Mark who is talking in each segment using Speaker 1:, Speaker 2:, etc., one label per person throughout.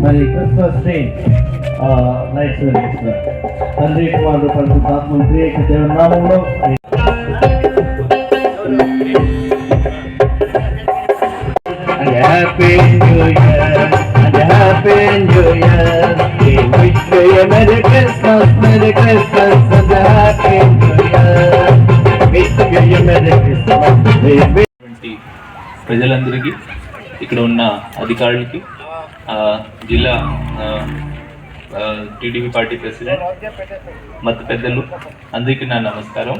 Speaker 1: మరి Christmas day nights తండ్రి కుమారుడు పరిశుద్ధాత్మ త్రియేక దేవుని నామములో happy new year and happy new year we wish you merry Christmas and happy new year wish you merry Christmas.
Speaker 2: ప్రజలందరికీ, ఇక్కడ ఉన్న అధికారులకి, జిల్లా టీడీపీ పార్టీ ప్రెసిడెంట్, మత పెద్దలు అందరికీ నా నమస్కారం.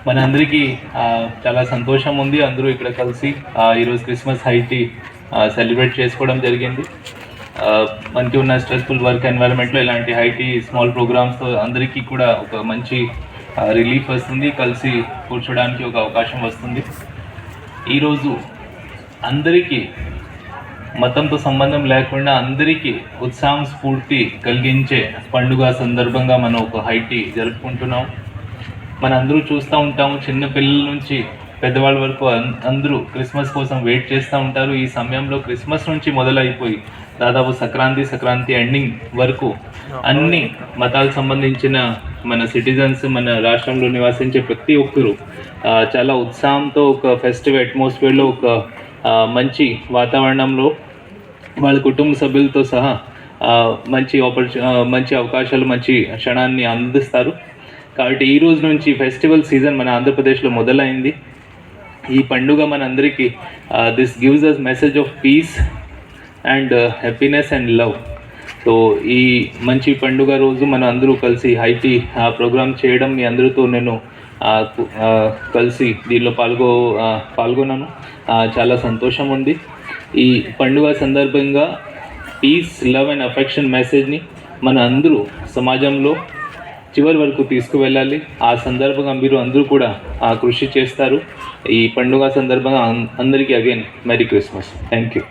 Speaker 2: మనందరికీ చాలా సంతోషం ఉంది. అందరూ ఇక్కడ కలిసి ఈరోజు క్రిస్మస్ హైటీ సెలబ్రేట్ చేసుకోవడం జరిగింది. మనకి ఉన్న స్ట్రెస్ఫుల్ వర్క్ ఎన్వైరన్మెంట్లో ఇలాంటి హైటీ స్మాల్ ప్రోగ్రామ్స్తో అందరికీ కూడా ఒక మంచి రిలీఫ్ వస్తుంది, కలిసి కూర్చోడానికి ఒక అవకాశం వస్తుంది. ఈరోజు అందరికీ మతంతో సంబంధం లేకుండా అందరికీ ఉత్సాహం స్ఫూర్తి కలిగించే పండుగ సందర్భంగా మనం ఒక హైటీ జరుపుకుంటున్నాం. మన అందరూ చూస్తూ ఉంటాము, చిన్న పిల్లల నుంచి పెద్దవాళ్ళ వరకు అందరూ క్రిస్మస్ కోసం వెయిట్ చేస్తూ ఉంటారు. ఈ సమయంలో క్రిస్మస్ నుంచి మొదలైపోయి దాదాపు సంక్రాంతి ఎండింగ్ వరకు అన్ని మతాలకు సంబంధించిన మన సిటిజన్స్, మన రాష్ట్రంలో నివసించే ప్రతి ఒక్కరూ చాలా ఉత్సాహంతో ఒక ఫెస్టివ్ అట్మాస్ఫియర్లో, ఒక మంచి వాతావరణంలో వాళ్ళ కుటుంబ సభ్యులతో సహా మంచి అవకాశాలు, మంచి క్షణాన్ని అందిస్తారు. కాబట్టి ఈ రోజు నుంచి ఫెస్టివల్ సీజన్ మన ఆంధ్రప్రదేశ్లో మొదలైంది. ఈ పండుగ మన అందరికీ this gives us message of peace and happiness and love. So ఈ మంచి పండుగ రోజు మన అందరూ కలిసి హైటీ ప్రోగ్రామ్ చేయడం, మీ అందరితో నేను కలిసి దీనిలో పాల్గొన్నాను. చాలా సంతోషం ఉంది. ఈ పండుగ సందర్భంగా పీస్, లవ్ అండ్ అఫెక్షన్ మెసేజ్ని మన అందరూ సమాజంలో చివరి వరకు తీసుకువెళ్ళాలి. ఆ సందర్భంగా మీరు అందరూ కూడా కృషి చేస్తారు. ఈ పండుగ సందర్భంగా అందరికీ again merry Christmas. Thank you.